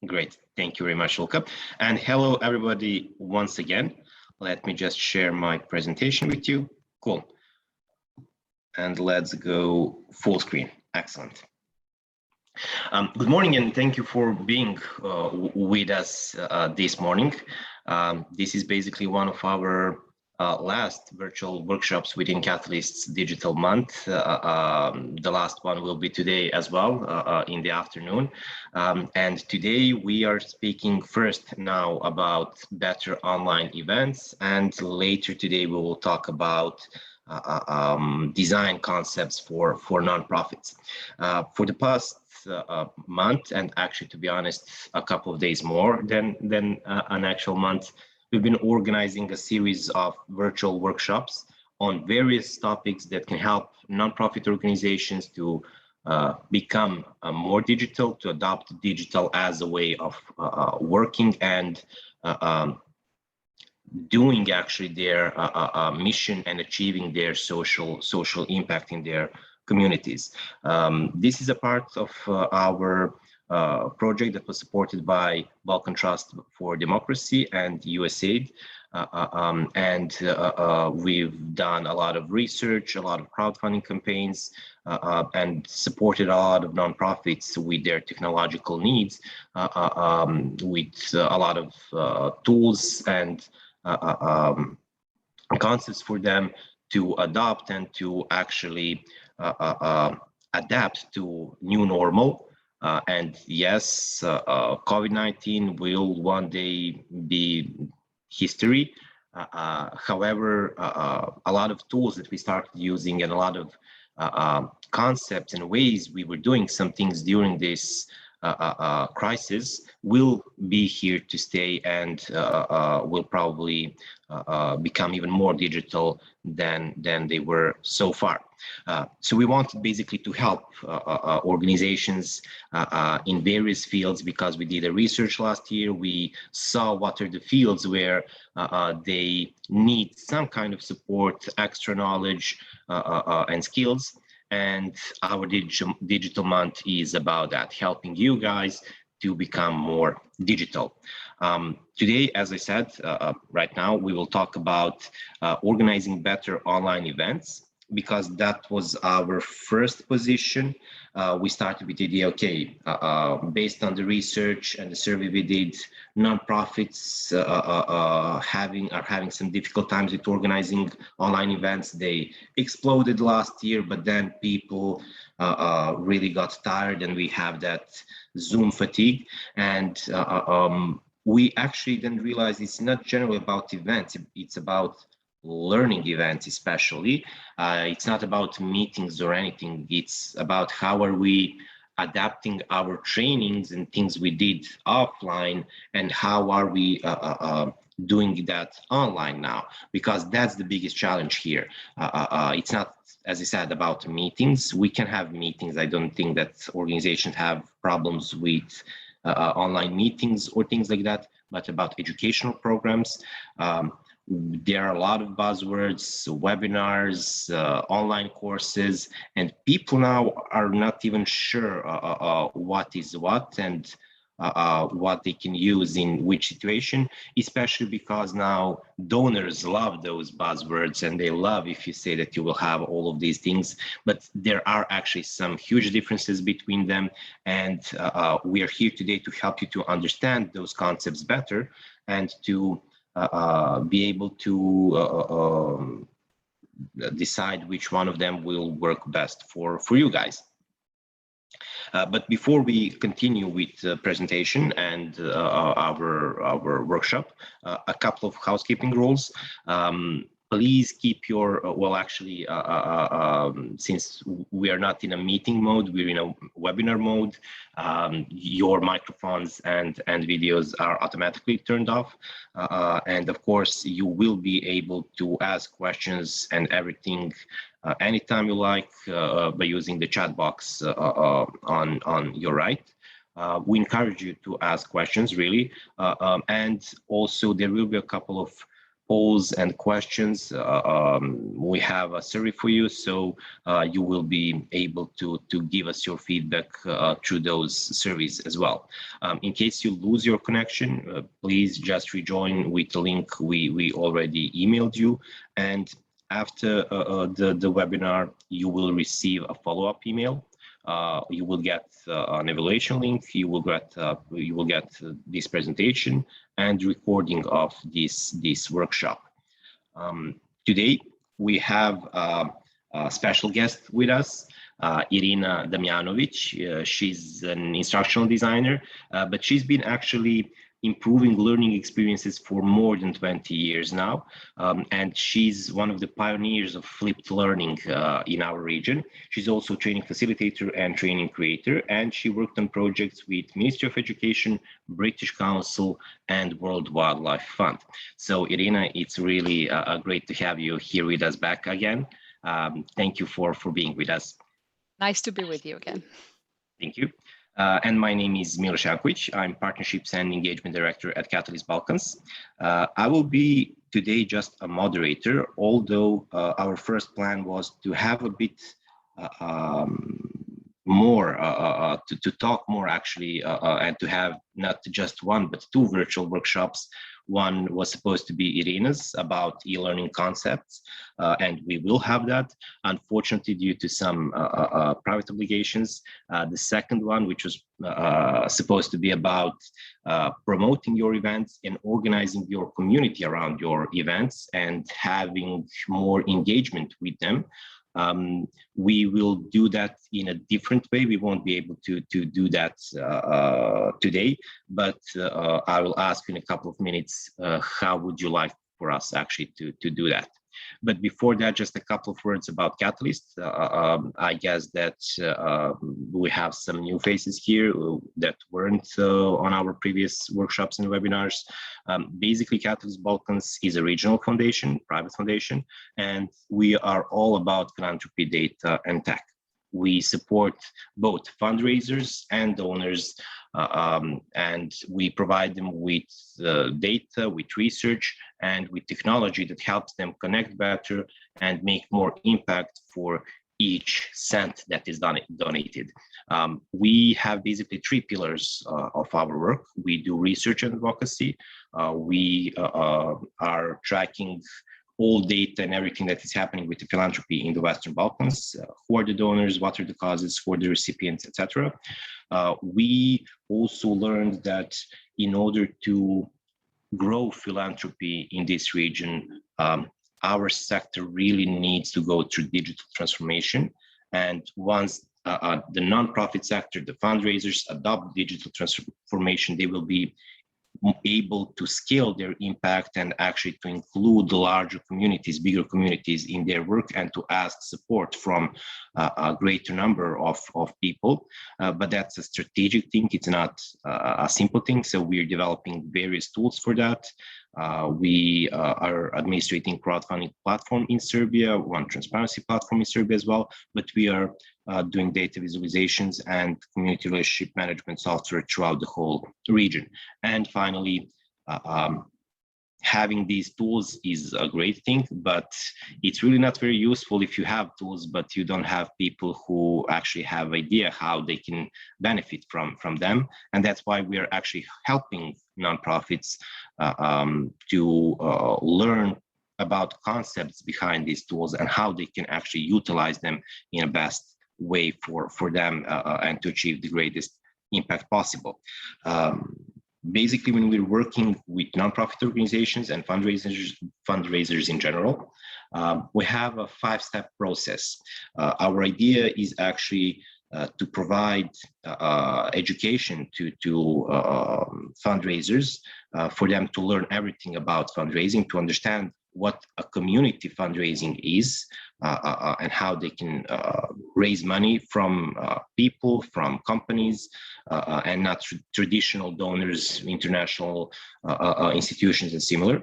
Great. Thank you very much, Luka. And hello, everybody, once again. Let me just share my presentation with you. Cool. And let's go full screen. Excellent. Good morning, and thank you for being with us this morning. This is basically one of our last virtual workshops within Catalyst's Digital Month. The last one will be today as well in the afternoon. And today we are speaking first now about better online events, and later today we will talk about design concepts for nonprofits. For the past month, and actually, to be honest, a couple of days more than an actual month, we've been organizing a series of virtual workshops on various topics that can help nonprofit organizations to become more digital, to adopt digital as a way of working and doing actually their mission and achieving their social impact in their communities. This is a part of our project that was supported by Balkan Trust for Democracy and USAID. We've done a lot of research, a lot of crowdfunding campaigns, and supported a lot of nonprofits with their technological needs, with a lot of tools and concepts for them to adopt and to actually adapt to new normal. And yes, COVID-19 will one day be history. However, a lot of tools that we started using and a lot of concepts and ways we were doing some things during this crisis will be here to stay, and will probably become even more digital than they were so far. So we wanted basically to help organizations in various fields, because we did a research last year. We saw what are the fields where they need some kind of support, extra knowledge and skills. And our digital month is about that, helping you guys to become more digital. Today, as I said, right now, we will talk about organizing better online events, because that was our first position. We started with the idea, okay, based on the research and the survey we did, nonprofits are having some difficult times with organizing online events. They exploded last year, but then people really got tired, and we have that Zoom fatigue. And we actually then realized it's not generally about events, it's about learning events especially. It's not about meetings or anything. It's about how are we adapting our trainings and things we did offline, and how are we doing that online now, because that's the biggest challenge here. It's not, as I said, about meetings. We can have meetings. I don't think that organizations have problems with online meetings or things like that, but about educational programs. There are a lot of buzzwords, webinars, online courses, and people now are not even sure what is what and what they can use in which situation, especially because now donors love those buzzwords, and they love if you say that you will have all of these things, but there are actually some huge differences between them. And we are here today to help you to understand those concepts better and to be able to decide which one of them will work best for you guys. But before we continue with the presentation and our workshop, a couple of housekeeping rules. Please keep your, well, actually, since we are not in a meeting mode, we're in a webinar mode, your microphones and videos are automatically turned off. And of course, you will be able to ask questions and everything anytime you like by using the chat box on your right. We encourage you to ask questions, really. And also, there will be a couple of polls and questions. We have a survey for you, so you will be able to give us your feedback through those surveys as well. In case you lose your connection, please just rejoin with the link we already emailed you, and after the webinar, you will receive a follow-up email. You will get an evaluation link. You will get this presentation and recording of this workshop. Today we have a special guest with us, Irina Damjanovic. She's an instructional designer, but she's been actually improving learning experiences for more than 20 years now. And she's one of the pioneers of flipped learning in our region. She's also a training facilitator and training creator, and she worked on projects with Ministry of Education, British Council, and World Wildlife Fund. So Irina, it's really great to have you here with us back again. Thank you for being with us. Nice to be with you again. Thank you. And my name is Miloš Jakovic. I'm Partnerships and Engagement Director at Catalyst Balkans. I will be today just a moderator, although our first plan was to have a bit more, to talk more actually, and to have not just one, but two virtual workshops. One was supposed to be Irina's about e-learning concepts, and we will have that. Unfortunately, due to some private obligations, the second one, which was supposed to be about promoting your events and organizing your community around your events and having more engagement with them. We will do that in a different way. We won't be able to do that today, but I will ask in a couple of minutes, how would you like for us actually to do that? But before that, just a couple of words about Catalyst. I guess that we have some new faces here that weren't on our previous workshops and webinars. Basically, Catalyst Balkans is a regional foundation, private foundation, and we are all about philanthropy, data, and tech. We support both fundraisers and donors, and we provide them with data, with research, and with technology that helps them connect better and make more impact for each cent that is donated. We have basically three pillars of our work. We do research and advocacy. We are tracking all data and everything that is happening with the philanthropy in the Western Balkans, who are the donors, what are the causes, who are the recipients, etc. We also learned that in order to grow philanthropy in this region, our sector really needs to go through digital transformation. And once the nonprofit sector, the fundraisers adopt digital transformation, they will be able to scale their impact and actually to include larger communities, bigger communities in their work, and to ask support from a greater number of people. But that's a strategic thing. It's not a simple thing. So we're developing various tools for that. We are administrating crowdfunding platform in Serbia, one transparency platform in Serbia as well, but we are doing data visualizations and community relationship management software throughout the whole region. And finally, having these tools is a great thing, but it's really not very useful if you have tools, but you don't have people who actually have idea how they can benefit from them. And that's why we are actually helping nonprofits to learn about concepts behind these tools and how they can actually utilize them in a best way for them and to achieve the greatest impact possible. Basically, when we're working with nonprofit organizations and fundraisers in general, we have a 5-step process. Our idea is actually to provide education to fundraisers for them to learn everything about fundraising, to understand what a community fundraising is and how they can raise money from people, from companies, and not traditional donors, international institutions and similar.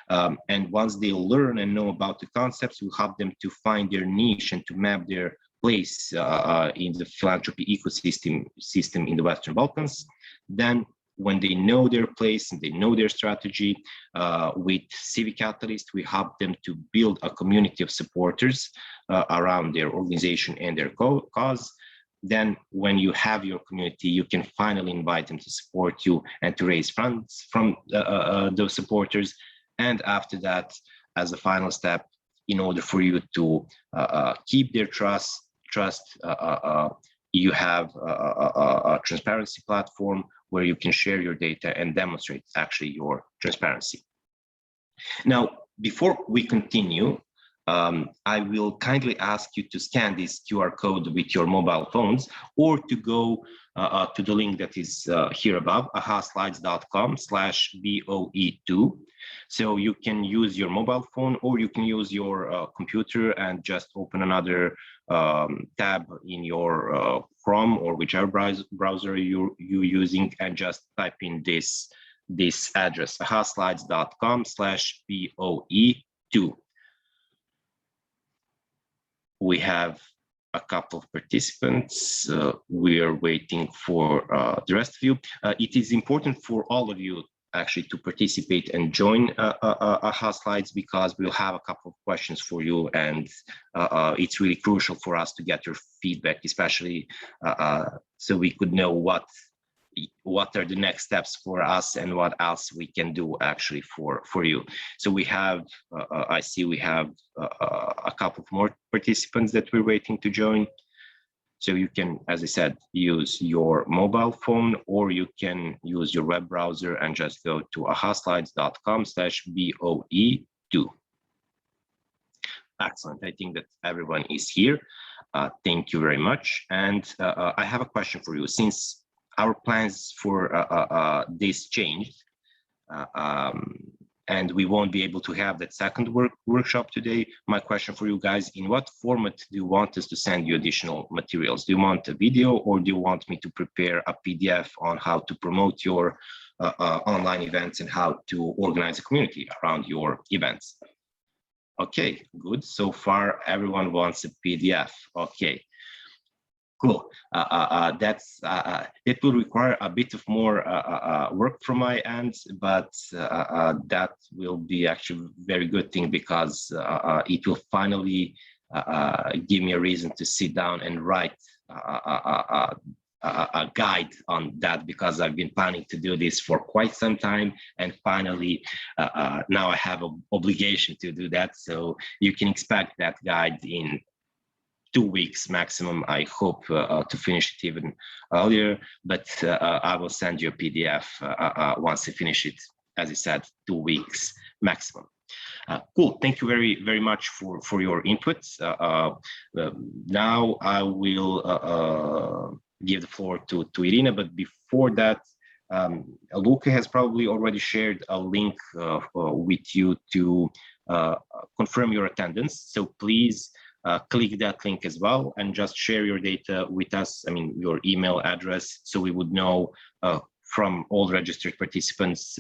And once they learn and know about the concepts, we'll help them to find their niche and to map their place in the philanthropy ecosystem in the Western Balkans. Then when they know their place and they know their strategy, with Civic Catalyst, we help them to build a community of supporters around their organization and their cause. Then when you have your community, you can finally invite them to support you and to raise funds from those supporters. And after that, as a final step, in order for you to keep their trust, you have a transparency platform where you can share your data and demonstrate actually your transparency. Now, before we continue, I will kindly ask you to scan this QR code with your mobile phones, or to go to the link that is here above, ahaslides.com/BOE2. So you can use your mobile phone, or you can use your computer and just open another tab in your Chrome or whichever browser you're using, and just type in this address, ahaslides.com/BOE2. We have a couple of participants. We are waiting for the rest of you. It is important for all of you actually to participate and join AHA Slides, because we'll have a couple of questions for you, and it's really crucial for us to get your feedback, especially so we could know what are the next steps for us and what else we can do actually for you. So we have, I see we have a couple of more participants that we're waiting to join. So you can, as I said, use your mobile phone, or you can use your web browser and just go to ahaslides.com/BOE2. Excellent. I think that everyone is here. Thank you very much. And I have a question for you. Since our plans for this changed, and we won't be able to have that second workshop today, my question for you guys, in what format do you want us to send you additional materials? Do you want a video, or do you want me to prepare a PDF on how to promote your online events and how to organize a community around your events? Okay, good. So far, everyone wants a PDF. Okay. Cool. It will require a bit of more work from my end, but that will be actually a very good thing, because it will finally give me a reason to sit down and write a guide on that, because I've been planning to do this for quite some time, and finally now I have an obligation to do that. So you can expect that guide in 2 weeks maximum. I hope to finish it even earlier, but I will send you a PDF once I finish it. As I said, 2 weeks maximum. Cool. Thank you very much for your input. Now I will give the floor to Irina, but before that, Luca has probably already shared a link with you to confirm your attendance. So please click that link as well, and just share your data with us. I mean, your email address, so we would know from all registered participants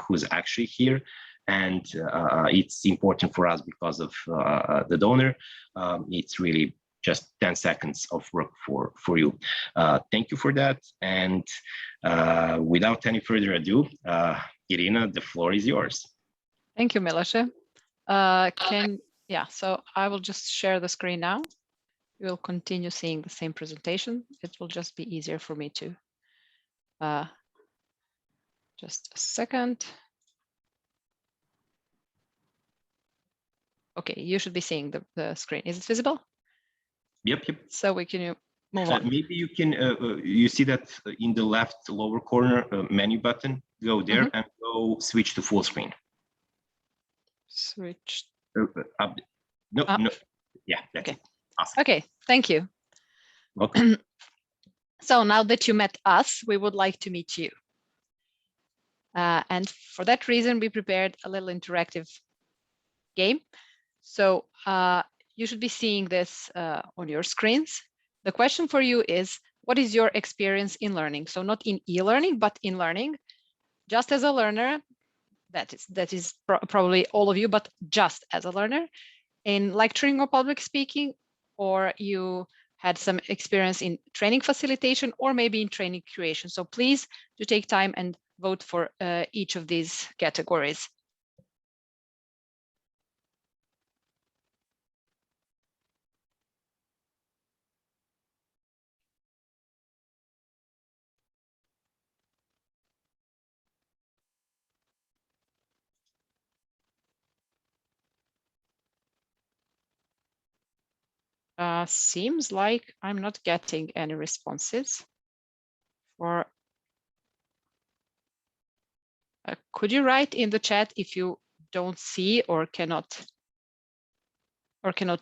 who's actually here. And it's important for us because of the donor. It's really just 10 seconds of work for you. Thank you for that. And without any further ado, Irina, the floor is yours. Thank you, Miloše. Yeah, so I will just share the screen now. You will continue seeing the same presentation. It will just be easier for me to. Just a second. Okay, you should be seeing the screen. Is it visible? Yep. So we can move on. Maybe you can, you see that in the left lower corner menu button, go there and go switch to full screen. Switch. No. Yeah. Okay. Awesome. Okay. Thank you. Welcome. So now that you met us, we would like to meet you. And for that reason, we prepared a little interactive game. So you should be seeing this on your screens. The question for you is, what is your experience in learning? So not in e-learning, but in learning, just as a learner. That is probably all of you, but just as a learner, in lecturing or public speaking, or you had some experience in training facilitation or maybe in training creation. So please do take time and vote for each of these categories. Seems like I'm not getting any responses. Or could you write in the chat if you don't see or cannot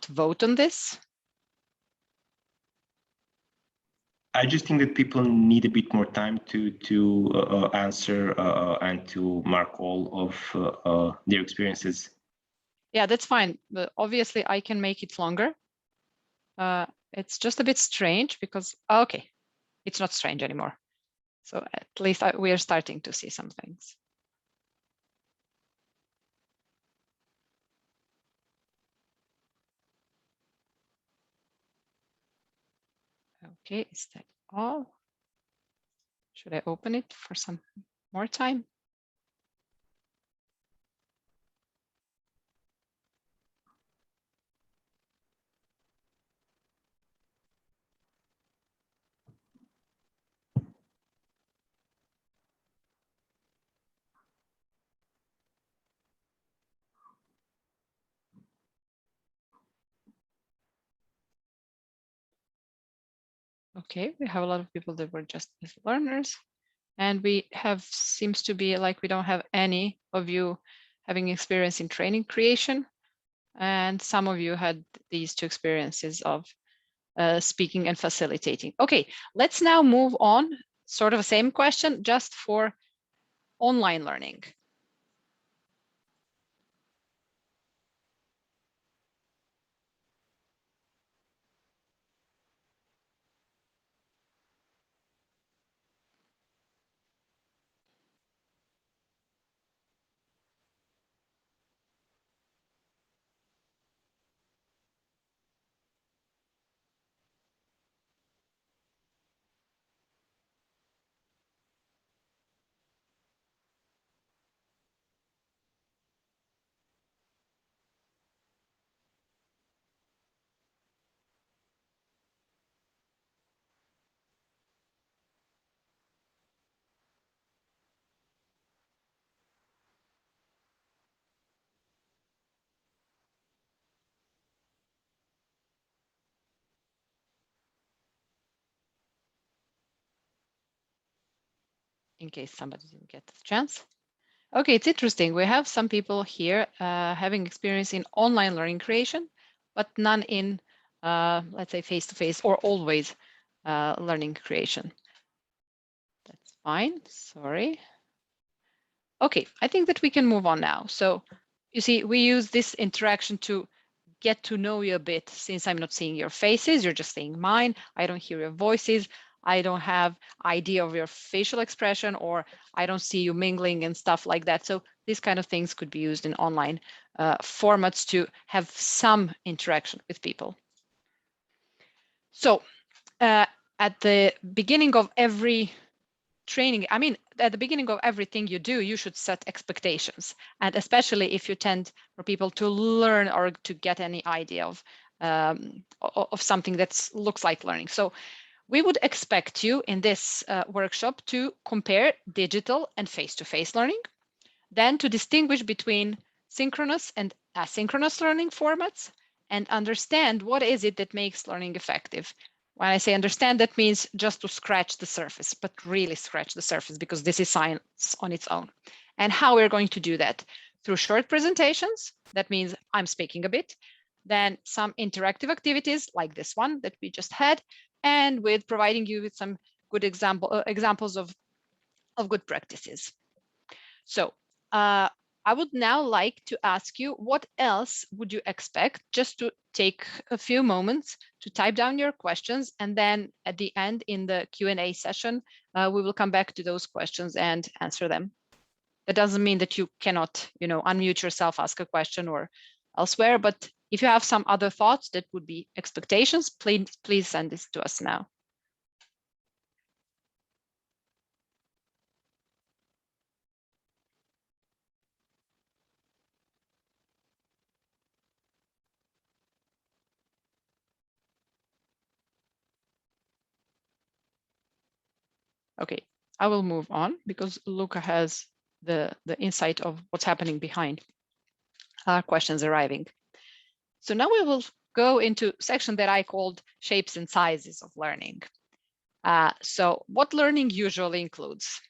vote on this? I just think that people need a bit more time to answer and to mark all of their experiences. Yeah, that's fine. But obviously, I can make it longer. It's just a bit strange because, okay, it's not strange anymore. So at least we are starting to see some things. Okay, is that all? Should I open it for some more time? Okay, we have a lot of people that were just learners. And we have, seems to be like we don't have any of you having experience in training creation. And some of you had these two experiences of speaking and facilitating. Okay, let's now move on, sort of the same question, just for online learning. In case somebody didn't get the chance. Okay, it's interesting. We have some people here having experience in online learning creation, but none in, let's say, face-to-face or always learning creation. That's fine, sorry. Okay, I think that we can move on now. So you see, we use this interaction to get to know you a bit. Since I'm not seeing your faces, you're just seeing mine. I don't hear your voices. I don't have idea of your facial expression, or I don't see you mingling and stuff like that. So these kind of things could be used in online formats to have some interaction with people. So at the beginning of every training, I mean, at the beginning of everything you do, you should set expectations. And especially if you tend for people to learn or to get any idea of something that looks like learning. So we would expect you in this workshop to compare digital and face-to-face learning, then to distinguish between synchronous and asynchronous learning formats, and understand what is it that makes learning effective. When I say understand, that means just to scratch the surface, but really scratch the surface, because this is science on its own. And how we're going to do that? Through short presentations, that means I'm speaking a bit, then some interactive activities like this one that we just had, and with providing you with some good examples of good practices. So I would now like to ask you, what else would you expect? Just to take a few moments to type down your questions, and then at the end in the Q&A session, we will come back to those questions and answer them. That doesn't mean that you cannot, unmute yourself, ask a question or elsewhere, but If you have some other thoughts that would be expectations, please send this to us now. Okay, I will move on because Luca has the insight of what's happening behind our questions arriving. So now we will go into section that I called shapes and sizes of learning. So what learning usually includes?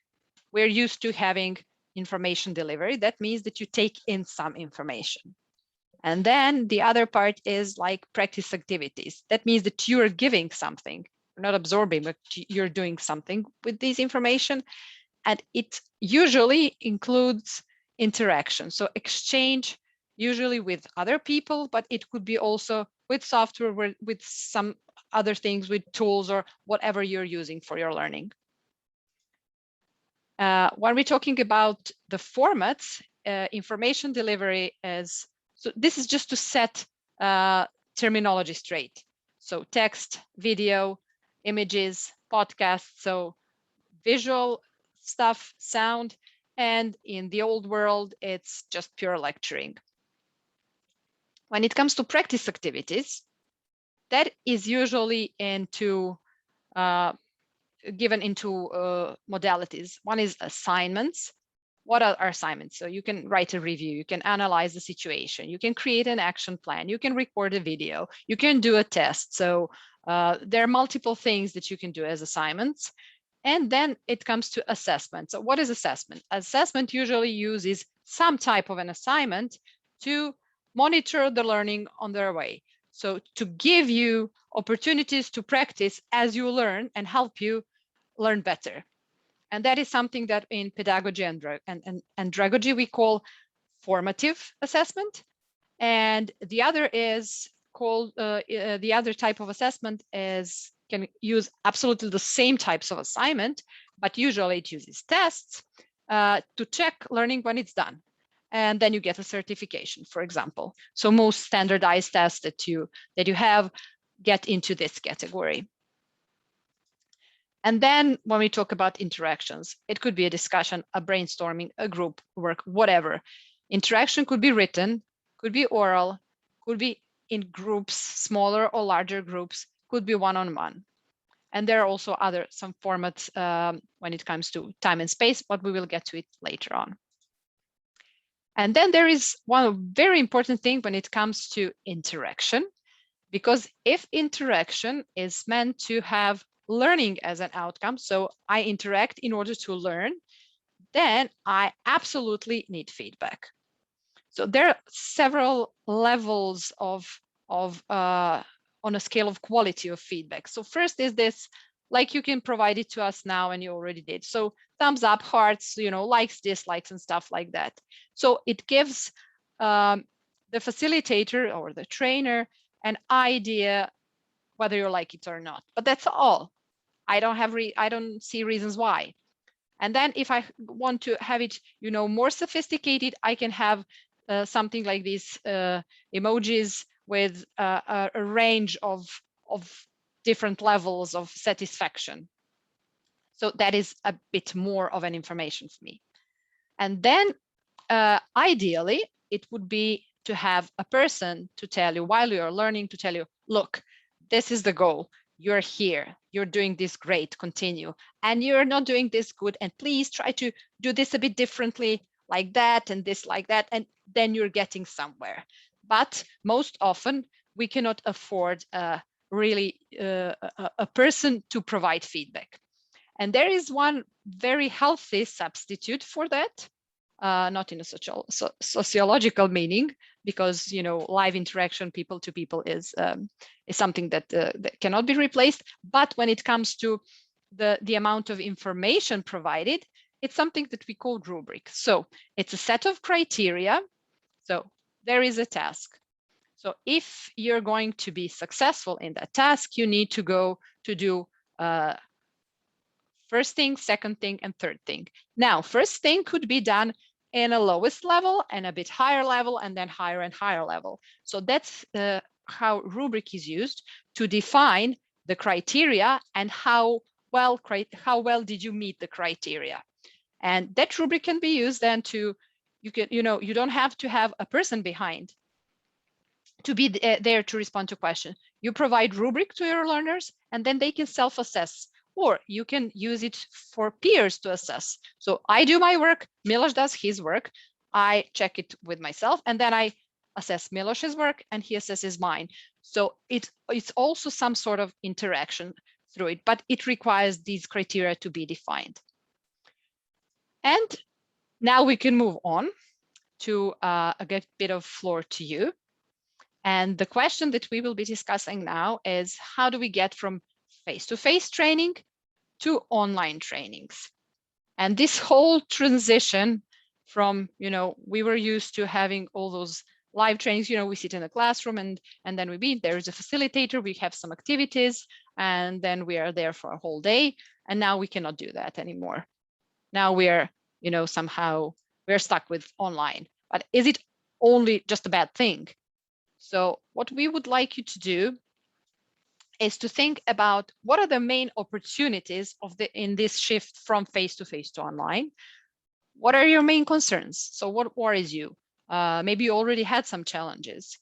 We're used to having information delivery. That means that you take in some information. And then the other part is like practice activities. That means that you are giving something, not absorbing, but you're doing something with this information. And it usually includes interaction. So exchange usually with other people, but it could be also with software, with some other things, with tools or whatever you're using for your learning. When we're talking about the formats, information delivery is, so this is just to set terminology straight. So text, video, images, podcasts, so visual stuff, sound, and in the old world, it's just pure lecturing. When it comes to practice activities, that is usually into given into modalities. One is assignments. What are assignments? So you can write a review, you can analyze the situation, you can create an action plan, you can record a video, you can do a test. So there are multiple things that you can do as assignments. And then it comes to assessment. So what is assessment? Assessment usually uses some type of an assignment to monitor the learning on their way. So to give you opportunities to practice as you learn and help you learn better. And that is something that in pedagogy and andragogy we call formative assessment. And the other is called, the other type of assessment is, can use absolutely the same types of assignment, but usually it uses tests to check learning when it's done. And then you get a certification, for example. So most standardized tests that you have get into this category. And then when we talk about interactions, it could be a discussion, a brainstorming, a group work, whatever. Interaction could be written, could be oral, could be in groups, smaller or larger groups, could be one-on-one. And there are also some formats when it comes to time and space, but we will get to it later on. And then there is one very important thing when it comes to interaction, because if interaction is meant to have learning as an outcome, so I interact in order to learn, then I absolutely need feedback. So there are several levels of on a scale of quality of feedback. So first is this, like you can provide it to us now, and you already did. So thumbs up, hearts, likes, dislikes, and stuff like that. So it gives the facilitator or the trainer an idea whether you like it or not. But that's all. I don't see reasons why. And then if I want to have it, more sophisticated, I can have something like these emojis with a range of different levels of satisfaction. So that is a bit more of an information for me. And then ideally, it would be to have a person to tell you while you're learning, to tell you, look, this is the goal. You're here. You're doing this great. Continue. And you're not doing this good. And please try to do this a bit differently, like that, and this like that. And then you're getting somewhere. But most often, we cannot afford really a person to provide feedback. And there is one very healthy substitute for that. Not in a sociological meaning, because live interaction, people to people, is something that cannot be replaced. But when it comes to the amount of information provided, it's something that we call rubric. So it's a set of criteria. So there is a task. So if you're going to be successful in that task, you need to go to do first thing, second thing, and third thing. Now, first thing could be done in a lowest level and a bit higher level and then higher and higher level. So that's how rubric is used to define the criteria and how well did you meet the criteria. And that rubric can be used then to, you don't have to have a person behind to be there to respond to questions. You provide rubric to your learners and then they can self-assess, or you can use it for peers to assess. So I do my work, Miloš does his work, I check it with myself, and then I assess Miloš's work and he assesses mine. So it's also some sort of interaction through it, but it requires these criteria to be defined. And now we can move on to a bit of floor to you. And the question that we will be discussing now is, how do we get from face-to-face training to online trainings? And this whole transition from, we were used to having all those live trainings, we sit in a classroom and then we meet, there is a facilitator, we have some activities, and then we are there for a whole day. And now we cannot do that anymore. Now we are, somehow we're stuck with online. But is it only just a bad thing? So what we would like you to do is to think about what are the main opportunities in this shift from face-to-face to online. What are your main concerns? So what worries you? Maybe you already had some challenges.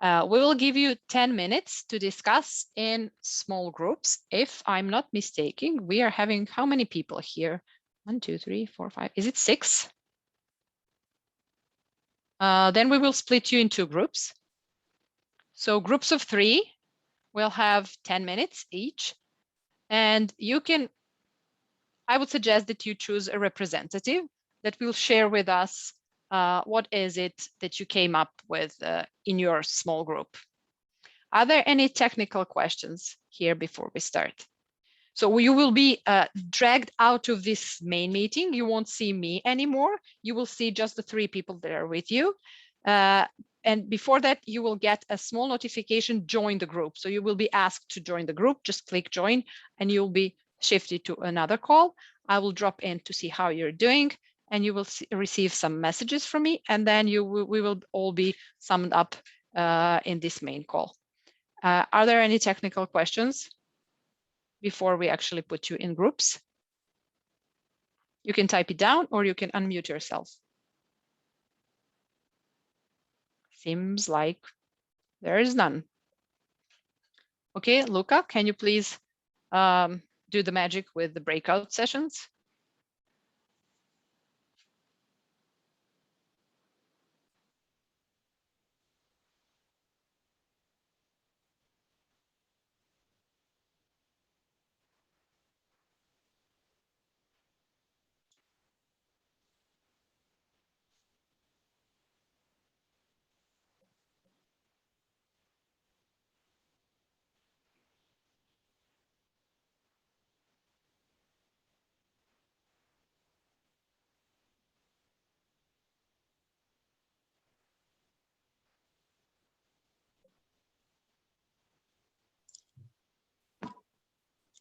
We will give you 10 minutes to discuss in small groups. If I'm not mistaken, we are having how many people here? 1, 2, 3, 4, 5. Is it 6? Then we will split you into groups. So groups of 3 will have 10 minutes each. And I would suggest that you choose a representative that will share with us what is it that you came up with in your small group. Are there any technical questions here before we start? So you will be dragged out of this main meeting. You won't see me anymore. You will see just the 3 people that are with you. And before that, you will get a small notification, join the group. So you will be asked to join the group, just click join, and you'll be shifted to another call. I will drop in to see how you're doing, and you will receive some messages from me, and then we will all be summed up in this main call. Are there any technical questions before we actually put you in groups? You can type it down or you can unmute yourself. Seems like there is none. Okay, Luca, can you please do the magic with the breakout sessions?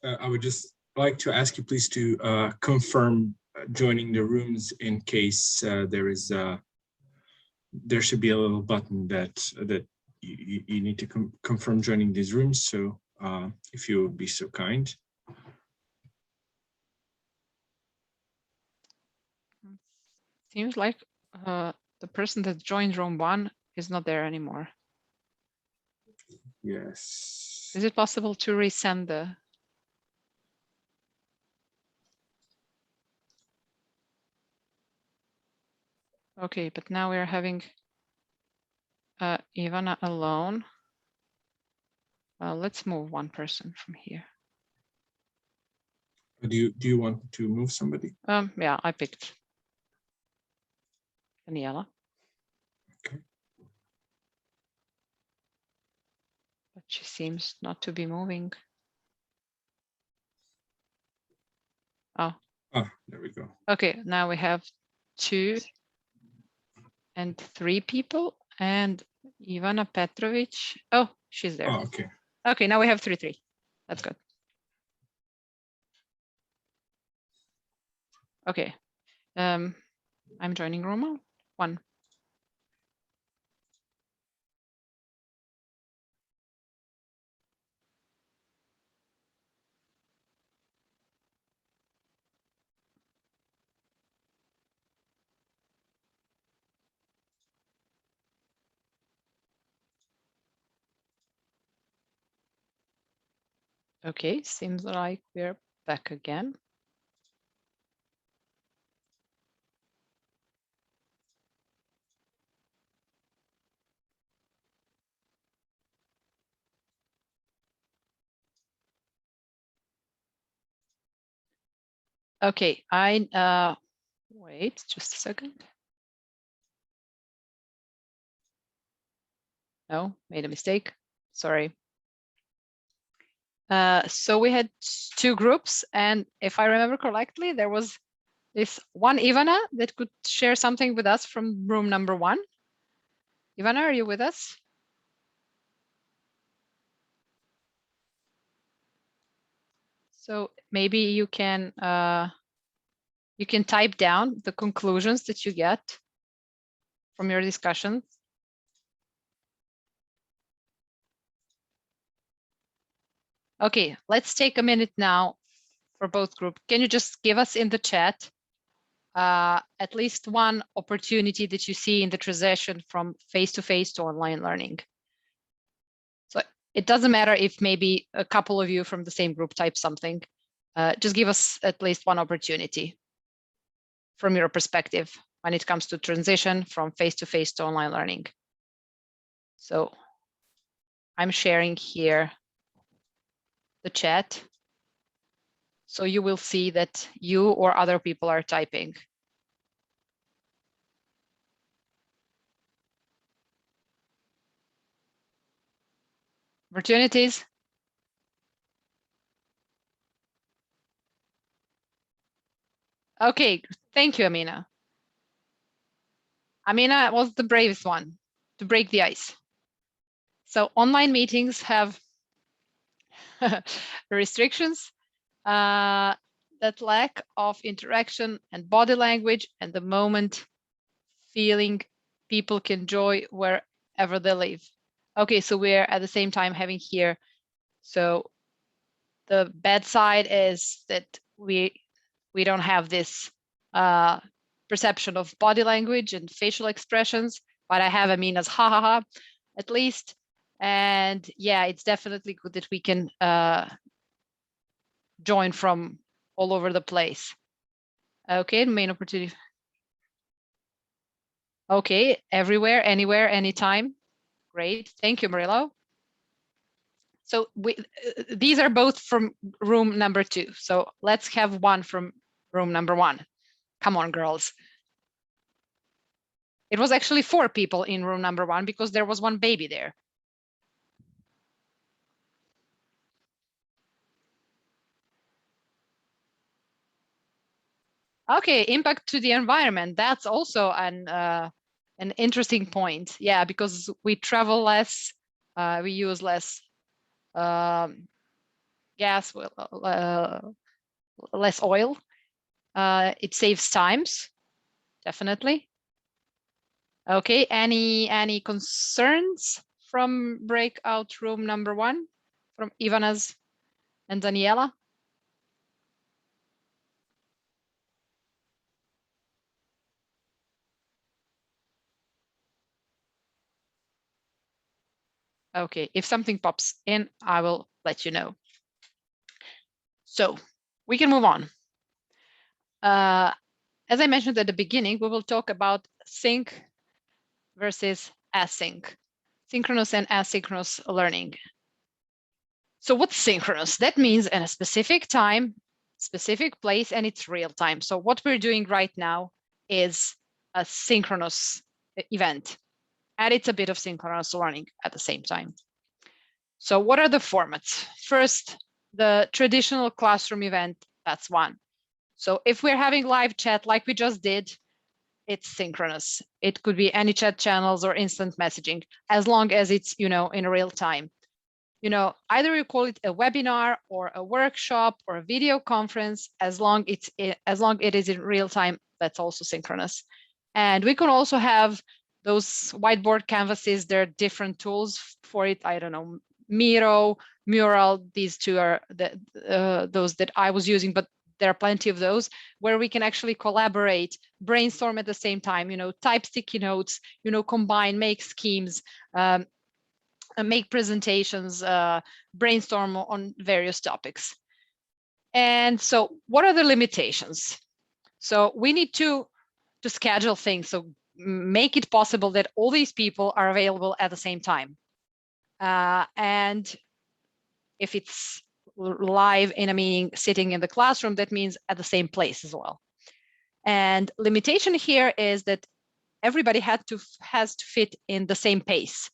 I would just like to ask you please to confirm joining the rooms in case there should be a little button that you need to confirm joining these rooms. So if you would be so kind. Seems like the person that joined room 1 is not there anymore. Yes. Is it possible to resend the? Okay, but now we're having Ivana alone. Let's move one person from here. Do you want to move somebody? Yeah, I picked Daniela. Okay. But she seems not to be moving. Oh. Ah, there we go. Okay, now we have 2 and 3 people, and Ivana Petrovic. Oh, she's there. Oh, okay. Okay, now we have 3. That's good. Okay. I'm joining room 1. Okay, seems like we're back again. Okay, wait just a second. No, made a mistake. Sorry. So we had 2 groups, and if I remember correctly, there was this one Ivana that could share something with us from room number 1. Ivana, are you with us? So maybe you can type down the conclusions that you get from your discussions. Okay, let's take a minute now for both groups. Can you just give us in the chat at least one opportunity that you see in the transition from face-to-face to online learning? So it doesn't matter if maybe a couple of you from the same group type something. Just give us at least one opportunity from your perspective when it comes to transition from face-to-face to online learning. So I'm sharing here the chat. So you will see that you or other people are typing. Opportunities? Okay, thank you, Amina. Amina was the bravest one to break the ice. So online meetings have restrictions, that lack of interaction and body language and the moment feeling people can enjoy wherever they live. Okay, so we're at the same time having here. So the bad side is that we don't have this perception of body language and facial expressions, but I have Amina's ha ha ha at least. And yeah, it's definitely good that we can join from all over the place. Okay, main opportunity. Okay, everywhere, anywhere, anytime. Great, thank you, Murillo. So these are both from room number 2. So let's have one from room number 1. Come on, girls. It was actually 4 people in room number 1 because there was one baby there. Okay, impact to the environment. That's also an interesting point. Yeah, because we travel less, we use less gas, less oil. It saves times, definitely. Okay, any concerns from breakout room number 1 from Ivana's and Daniela? Okay, if something pops in, I will let you know. So we can move on. As I mentioned at the beginning, we will talk about sync versus async, synchronous and asynchronous learning. So what's synchronous? That means in a specific time, specific place, and it's real time. So what we're doing right now is a synchronous event, and it's a bit of synchronous learning at the same time. So what are the formats? First, the traditional classroom event, that's one. So if we're having live chat like we just did, it's synchronous. It could be any chat channels or instant messaging, as long as it's, in real time. Either you call it a webinar or a workshop or a video conference, as long it is in real time, that's also synchronous. And we can also have those whiteboard canvases. There are different tools for it. I don't know, Miro, Mural, these two are those that I was using, but there are plenty of those where we can actually collaborate, brainstorm at the same time, type sticky notes, combine, make schemes, make presentations, brainstorm on various topics. And so what are the limitations? So we need to schedule things, so make it possible that all these people are available at the same time. And if it's live in a meeting, sitting in the classroom, that means at the same place as well. And limitation here is that everybody has to fit in the same pace.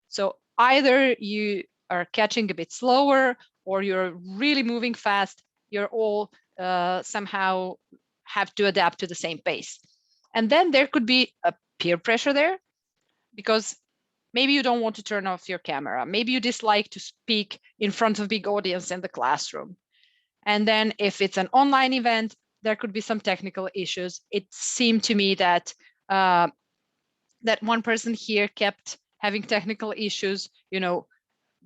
So either you are catching a bit slower or you're really moving fast, you're all somehow have to adapt to the same pace. And then there could be a peer pressure there, because maybe you don't want to turn off your camera. Maybe you dislike to speak in front of a big audience in the classroom. And then if it's an online event, there could be some technical issues. It seemed to me that that one person here kept having technical issues,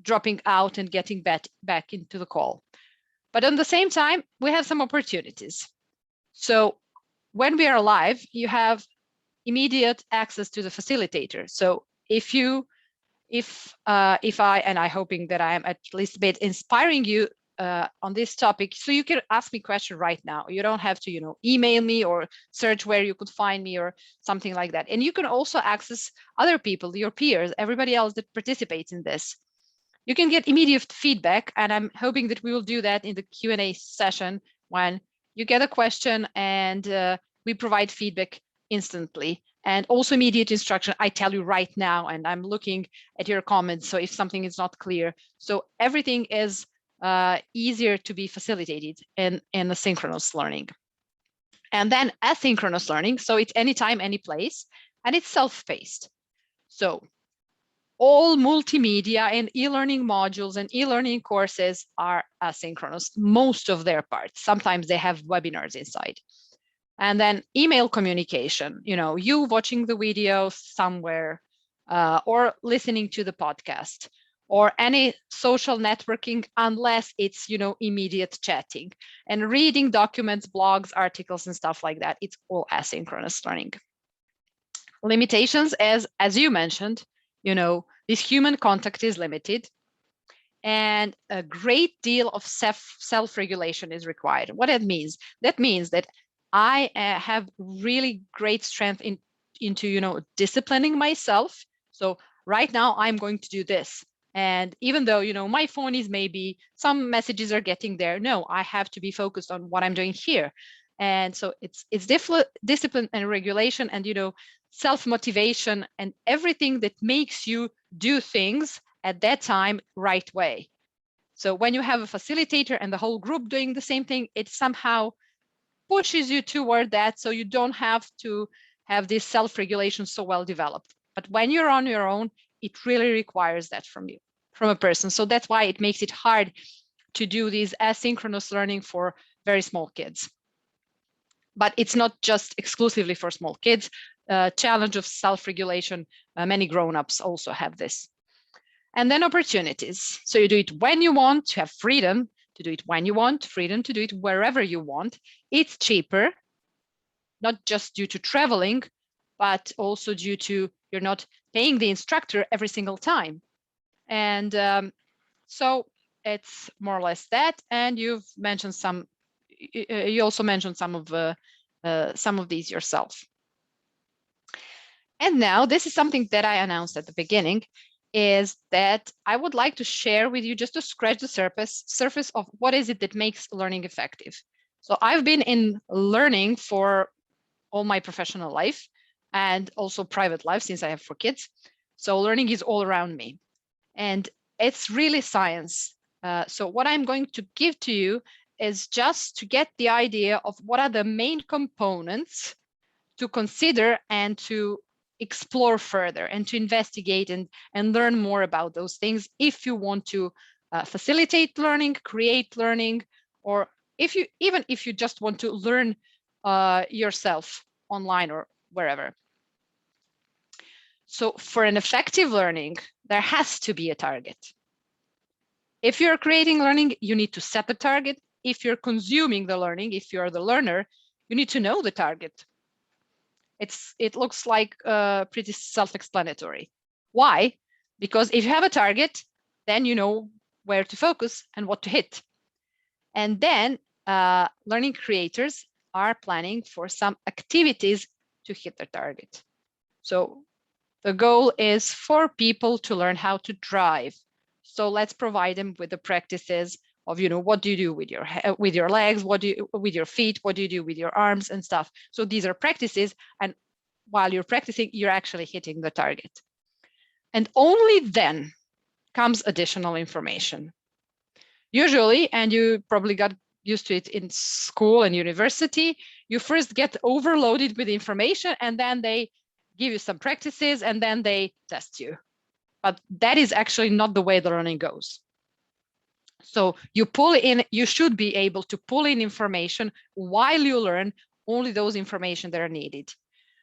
dropping out and getting back into the call. But at the same time, we have some opportunities. So when we are live, you have immediate access to the facilitator. So if I, and I'm hoping that I am at least a bit inspiring you on this topic, so you can ask me question right now. You don't have to, email me or search where you could find me or something like that. And you can also access other people, your peers, everybody else that participates in this. You can get immediate feedback, and I'm hoping that we will do that in the Q&A session when you get a question and we provide feedback instantly. And also immediate instruction, I tell you right now, and I'm looking at your comments, so if something is not clear. So everything is easier to be facilitated in asynchronous learning. And then asynchronous learning, so it's anytime, any place, and it's self-paced. So all multimedia and e-learning modules and e-learning courses are asynchronous, most of their parts. Sometimes they have webinars inside. And then email communication, you watching the video somewhere or listening to the podcast, or any social networking, unless it's, immediate chatting and reading documents, blogs, articles, and stuff like that. It's all asynchronous learning. Limitations, as you mentioned, this human contact is limited, and a great deal of self-regulation is required. What that means? That means that I have really great strength into disciplining myself. So right now I'm going to do this, and even though my phone is maybe some messages are getting there, no, I have to be focused on what I'm doing here. And so it's discipline and regulation, and self-motivation, and everything that makes you do things at that time right way. So when you have a facilitator and the whole group doing the same thing, it somehow pushes you toward that, so you don't have to have this self-regulation so well developed. But when you're on your own, it really requires that from you, from a person. So that's why it makes it hard to do this asynchronous learning for very small kids. But it's not just exclusively for small kids. Challenge of self-regulation, many grown-ups also have this. And then opportunities. So you do it when you want, to have freedom to do it when you want, freedom to do it wherever you want. It's cheaper, not just due to traveling, but also due to you're not paying the instructor every single time. And so it's more or less that. And you've mentioned you also mentioned some of these yourself. And now this is something that I announced at the beginning, is that I would like to share with you, just to scratch the surface of what is it that makes learning effective. So I've been in learning for all my professional life and also private life, since I have 4 kids. So learning is all around me, and it's really science. So what I'm going to give to you is just to get the idea of what are the main components to consider and to explore further and to investigate and learn more about those things if you want to facilitate learning, create learning, or if you just want to learn yourself online or wherever. So for an effective learning, there has to be a target. If you're creating learning, you need to set the target. If you're consuming the learning, if you're the learner, you need to know the target. It looks like pretty self-explanatory. Why? Because if you have a target, then you know where to focus and what to hit. And then learning creators are planning for some activities to hit their target. So the goal is for people to learn how to drive. So let's provide them with the practices of, what do you do with your legs, what do you with your feet, what do you do with your arms and stuff. So these are practices, and while you're practicing, you're actually hitting the target. And only then comes additional information. Usually, and you probably got used to it in school and university, you first get overloaded with information, and then they give you some practices, and then they test you. But that is actually not the way the learning goes. So you should be able to pull in information while you learn only those information that are needed.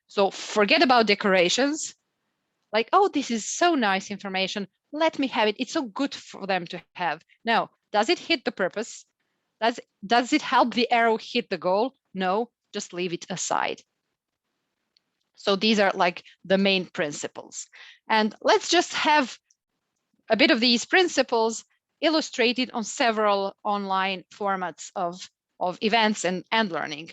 So forget about decorations, like, oh, this is so nice information, let me have it, it's so good for them to have. No, does it hit the purpose? Does it help the arrow hit the goal? No, just leave it aside. So these are like the main principles. And let's just have a bit of these principles illustrated on several online formats of events and learning.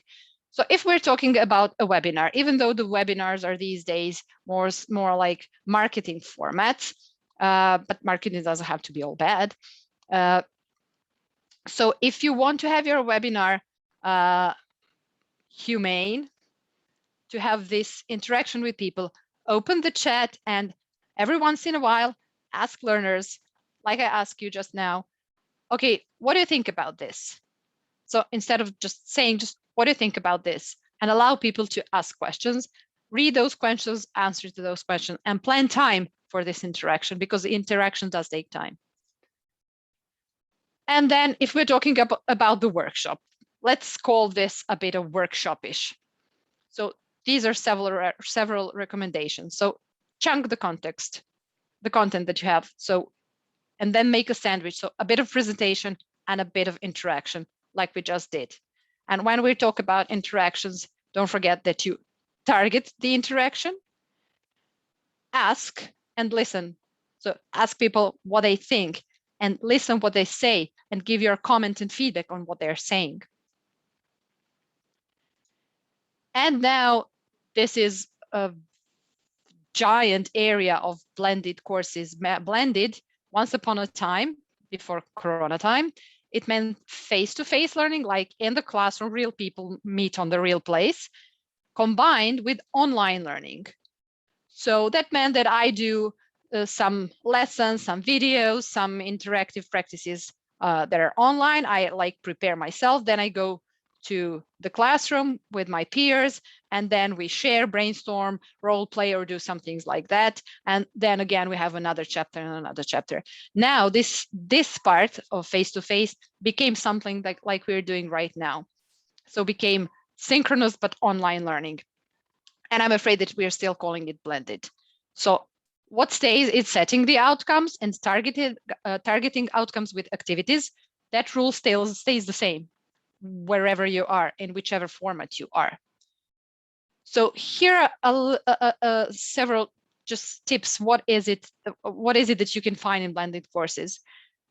So if we're talking about a webinar, even though the webinars are these days more like marketing formats, but marketing doesn't have to be all bad. So if you want to have your webinar humane, to have this interaction with people, open the chat and every once in a while, ask learners, like I asked you just now, okay, what do you think about this? So instead of just saying, just what do you think about this? And allow people to ask questions, read those questions, answer to those questions, and plan time for this interaction, because the interaction does take time. And then if we're talking about the workshop, let's call this a bit of workshop-ish. So these are several recommendations. So chunk the content that you have. So, and then make a sandwich. So a bit of presentation and a bit of interaction, like we just did. And when we talk about interactions, don't forget that you target the interaction, ask and listen. So ask people what they think and listen what they say and give your comment and feedback on what they're saying. And now this is a giant area of blended courses. Blended, once upon a time, before Corona time, it meant face-to-face learning, like in the classroom, real people meet on the real place, combined with online learning. So that meant that I do some lessons, some videos, some interactive practices that are online. I like prepare myself, then I go to the classroom with my peers, and then we share, brainstorm, role play, or do some things like that. And then again, we have another chapter and another chapter. Now this part of face-to-face became something like we're doing right now. So became synchronous but online learning. And I'm afraid that we're still calling it blended. So what stays is setting the outcomes and targeting outcomes with activities. That rule stays the same wherever you are, in whichever format you are. So here are several just tips. What is it that you can find in blended courses?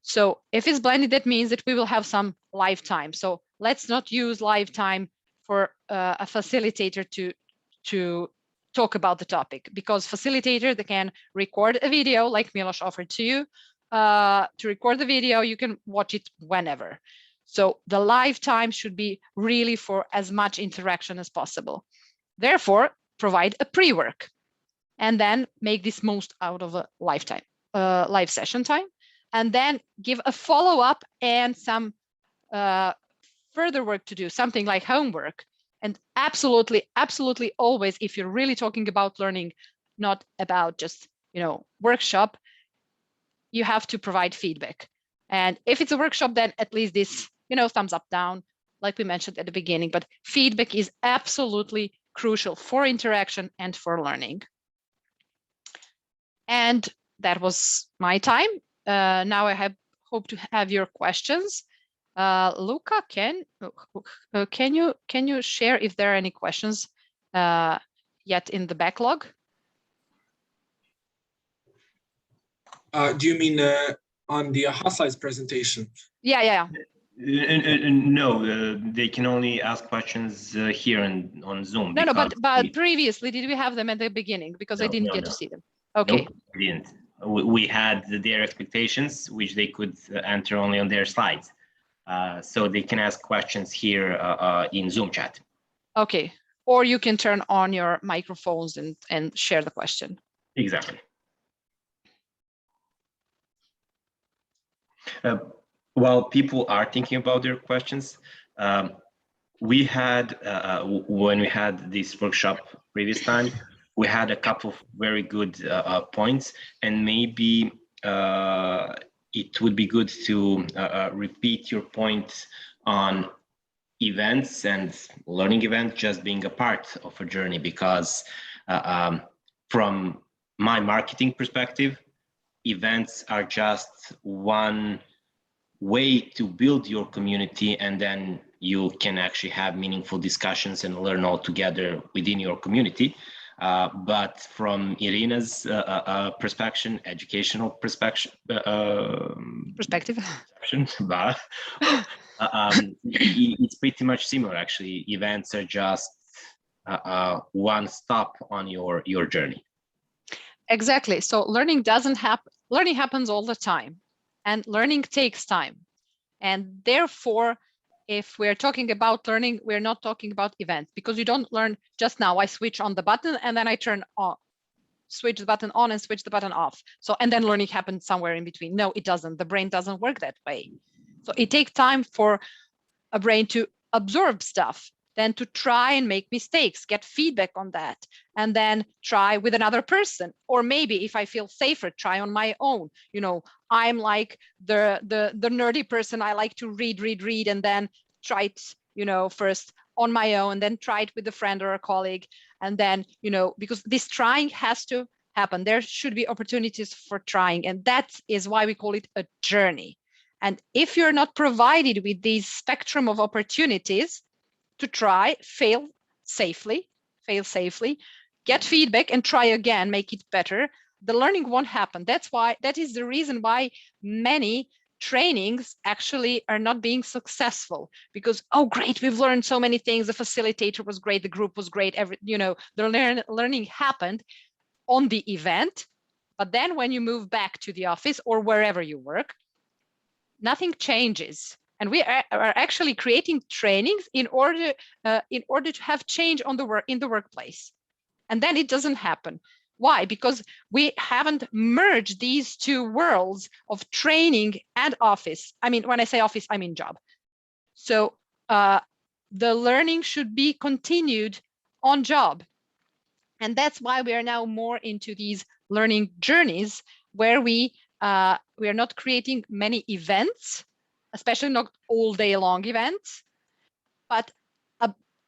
So if it's blended, that means that we will have some live time. So let's not use live time for a facilitator to talk about the topic, because facilitator, they can record a video like Milos offered to you. To record the video, you can watch it whenever. So the live time should be really for as much interaction as possible. Therefore, provide a pre-work and then make this most out of a live session time, and then give a follow-up and some further work to do, something like homework. And absolutely always, if you're really talking about learning, not about just, workshop, you have to provide feedback. And if it's a workshop, then at least this, thumbs up, down, like we mentioned at the beginning, but feedback is absolutely crucial for interaction and for learning. And that was my time. Now I hope to have your questions. Luca, can you share if there are any questions yet in the backlog? Do you mean on the slides presentation? Yeah. No, they can only ask questions here on Zoom. No, but previously, did we have them at the beginning? Because I didn't get to see them. Okay. Nope, we didn't. We had their expectations, which they could enter only on their slides. So they can ask questions here in Zoom chat. Okay. Or you can turn on your microphones and share the question. Exactly. While people are thinking about their questions, we had, when we had this workshop previous time, we had a couple of very good points, and maybe it would be good to repeat your point on events and learning events just being a part of a journey, because from my marketing perspective, events are just one way to build your community, and then you can actually have meaningful discussions and learn all together within your community. But from Irina's perspective, educational perspective, it's pretty much similar. Actually, events are just one stop on your journey. Exactly. So learning doesn't happen. Learning happens all the time, and learning takes time. And therefore, if we're talking about learning, we're not talking about events, because you don't learn just now. I switch on the button and then I turn on, switch the button on and switch the button off. So, and then learning happens somewhere in between. No, it doesn't. The brain doesn't work that way. So it takes time for a brain to absorb stuff, then to try and make mistakes, get feedback on that, and then try with another person. Or maybe if I feel safer, try on my own. You know, I'm like the nerdy person. I like to read, and then try it, you know, first on my own, then try it with a friend or a colleague. And then, you know, because this trying has to happen. There should be opportunities for trying. And that is why we call it a journey. And if you're not provided with these spectrum of opportunities to try, fail safely, get feedback and try again, make it better, the learning won't happen. That is the reason why many trainings actually are not being successful, because, oh, great, we've learned so many things. The facilitator was great. The group was great. The learning happened on the event. But then when you move back to the office or wherever you work, nothing changes. And we are actually creating trainings in order to have change in the workplace. And then it doesn't happen. Why? Because we haven't merged these two worlds of training and office. I mean, when I say office, I mean job. So the learning should be continued on job. And that's why we are now more into these learning journeys, where we are not creating many events, especially not all day long events, but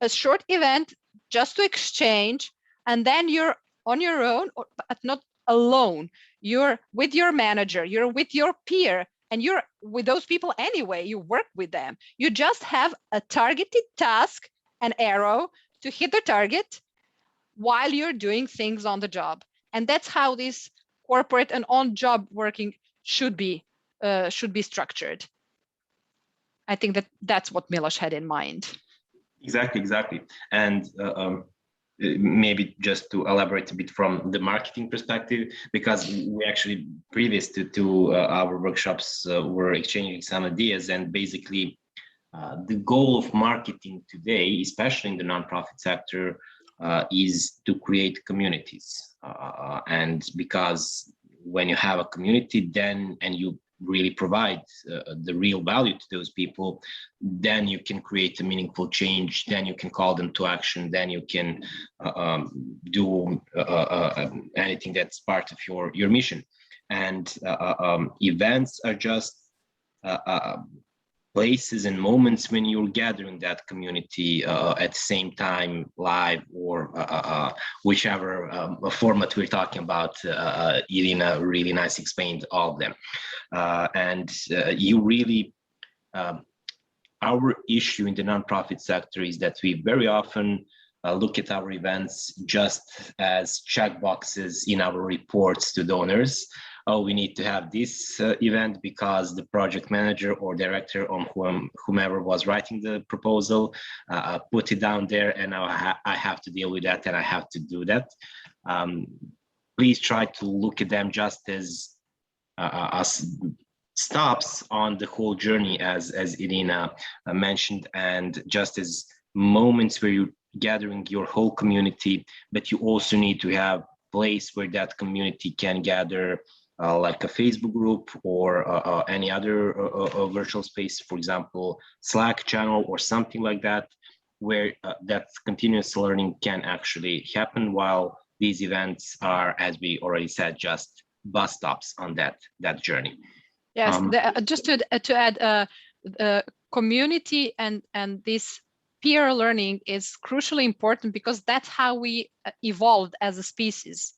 a short event just to exchange. And then you're on your own, but not alone. You're with your manager, you're with your peer, and you're with those people anyway. You work with them. You just have a targeted task, an arrow to hit the target while you're doing things on the job. And that's how this corporate and on-job working should be structured. I think that's what Milos had in mind. Exactly. And maybe just to elaborate a bit from the marketing perspective, because we actually, previous to our workshops, were exchanging some ideas, and basically the goal of marketing today, especially in the nonprofit sector, is to create communities. And because when you have a community, then, and you really provide the real value to those people, then you can create a meaningful change, then you can call them to action, then you can do anything that's part of your mission. And events are just places and moments when you're gathering that community at the same time, live or whichever format we're talking about. Irina really nice explained all of them. And you really, our issue in the nonprofit sector is that we very often look at our events just as checkboxes in our reports to donors. Oh, we need to have this event because the project manager or director or whomever was writing the proposal put it down there, and now I have to deal with that and I have to do that. Please try to look at them just as stops on the whole journey, as Irina mentioned, and just as moments where you're gathering your whole community, but you also need to have a place where that community can gather, like a Facebook group or any other virtual space, for example, Slack channel or something like that, where that continuous learning can actually happen, while these events are, as we already said, just bus stops on that journey. Yes, just to add, community and this peer learning is crucially important, because that's how we evolved as a species.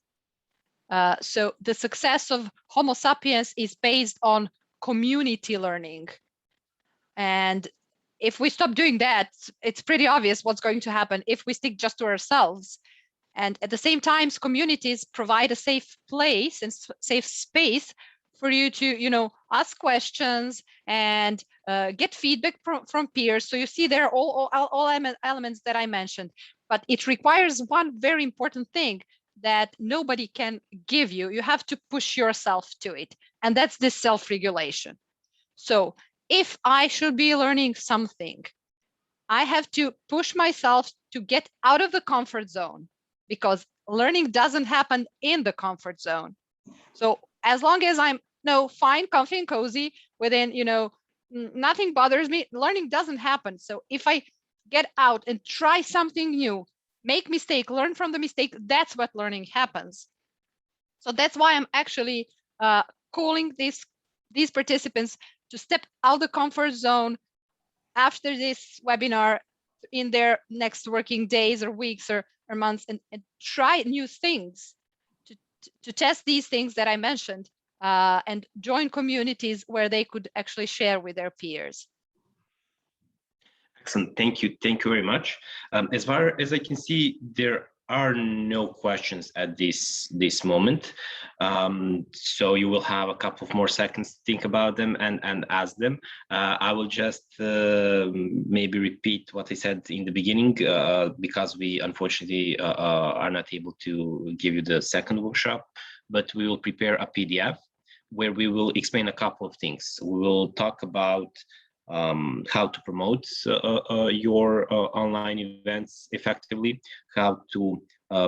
So the success of Homo sapiens is based on community learning. And if we stop doing that, it's pretty obvious what's going to happen if we stick just to ourselves. And at the same time, communities provide a safe place and safe space for you to, ask questions and get feedback from peers. So you see, there are all elements that I mentioned, but it requires one very important thing that nobody can give you. You have to push yourself to it, and that's this self-regulation. So if I should be learning something, I have to push myself to get out of the comfort zone, because learning doesn't happen in the comfort zone. So as long as I'm fine, comfy and cozy within, nothing bothers me, learning doesn't happen. So if I get out and try something new, make mistake, learn from the mistake, that's what learning happens. So that's why I'm actually calling these participants to step out of the comfort zone after this webinar, in their next working days or weeks or months, and try new things, to test these things that I mentioned, and join communities where they could actually share with their peers. Excellent. Thank you very much. As far as I can see, there are no questions at this moment. So you will have a couple of more seconds to think about them and ask them. I will just maybe repeat what I said in the beginning, because we unfortunately are not able to give you the second workshop, but we will prepare a PDF where we will explain a couple of things. We will talk about how to promote your online events effectively, how to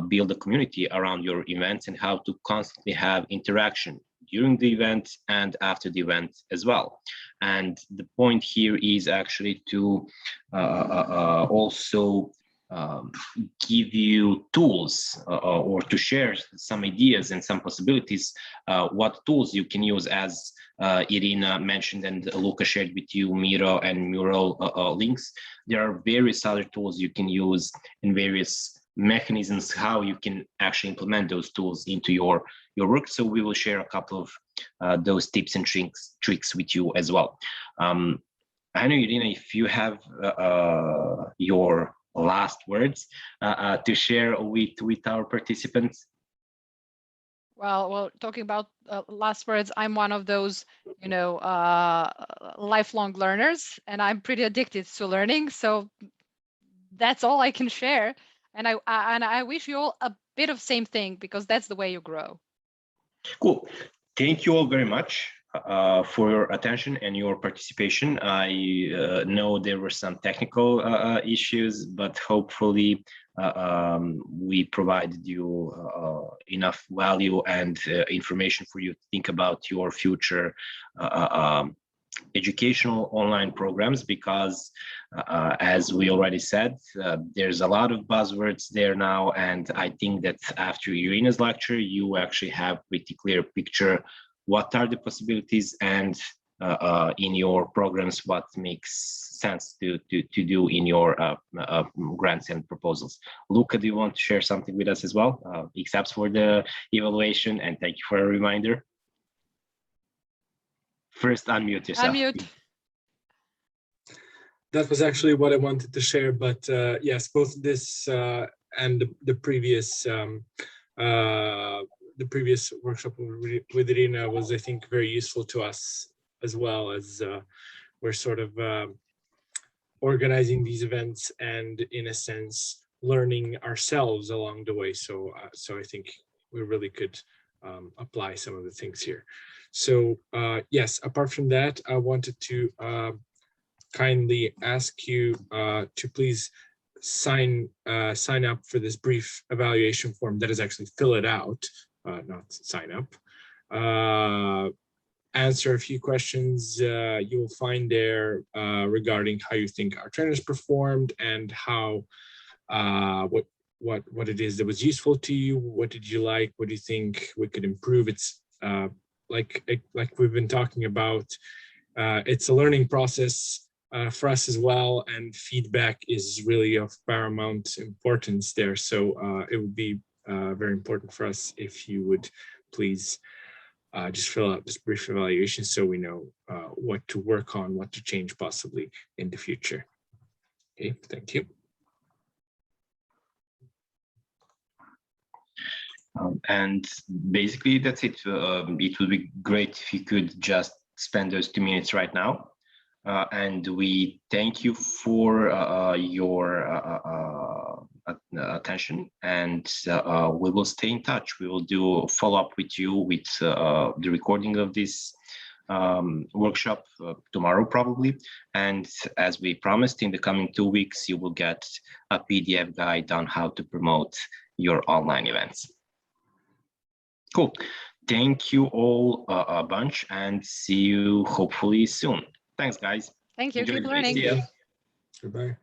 build a community around your events, and how to constantly have interaction during the event and after the event as well. And the point here is actually to also give you tools or to share some ideas and some possibilities, what tools you can use, as Irina mentioned and Luca shared with you, Miro and Mural links. There are various other tools you can use and various mechanisms how you can actually implement those tools into your work. So we will share a couple of those tips and tricks with you as well. I know, Irina, if you have your last words to share with our participants. Well, talking about last words, I'm one of those, lifelong learners, and I'm pretty addicted to learning. So that's all I can share. And I wish you all a bit of same thing, because that's the way you grow. Cool. Thank you all very much for your attention and your participation. I know there were some technical issues, but hopefully we provided you enough value and information for you to think about your future educational online programs, because as we already said, there's a lot of buzzwords there now, and I think that after Irina's lecture you actually have a pretty clear picture what are the possibilities and in your programs, what makes sense to do in your grants and proposals. Luca, do you want to share something with us as well, except for the evaluation? And thank you for a reminder. First, unmute yourself. Unmute. That was actually what I wanted to share, but yes, both this and the previous workshop with Irina was, I think, very useful to us, as well as we're sort of organizing these events and, in a sense, learning ourselves along the way. So I think we really could apply some of the things here. So yes, apart from that, I wanted to kindly ask you to please sign up for this brief evaluation form. That is actually fill it out, not sign up. Answer a few questions you will find there regarding how you think our trainers performed and how what it is that was useful to you. What did you like? What do you think we could improve? It's like we've been talking about. It's a learning process for us as well, and feedback is really of paramount importance there. So it would be very important for us if you would please just fill out this brief evaluation so we know what to work on, what to change possibly in the future. Okay, thank you. And basically that's it. It would be great if you could just spend those 2 minutes right now. And we thank you for your attention, and we will stay in touch. We will do a follow-up with you with the recording of this workshop tomorrow probably. And as we promised, in the coming 2 weeks, you will get a PDF guide on how to promote your online events. Cool. Thank you all a bunch, and see you hopefully soon. Thanks, guys. Thank you. Enjoy Keep the day. learning. See ya. Goodbye.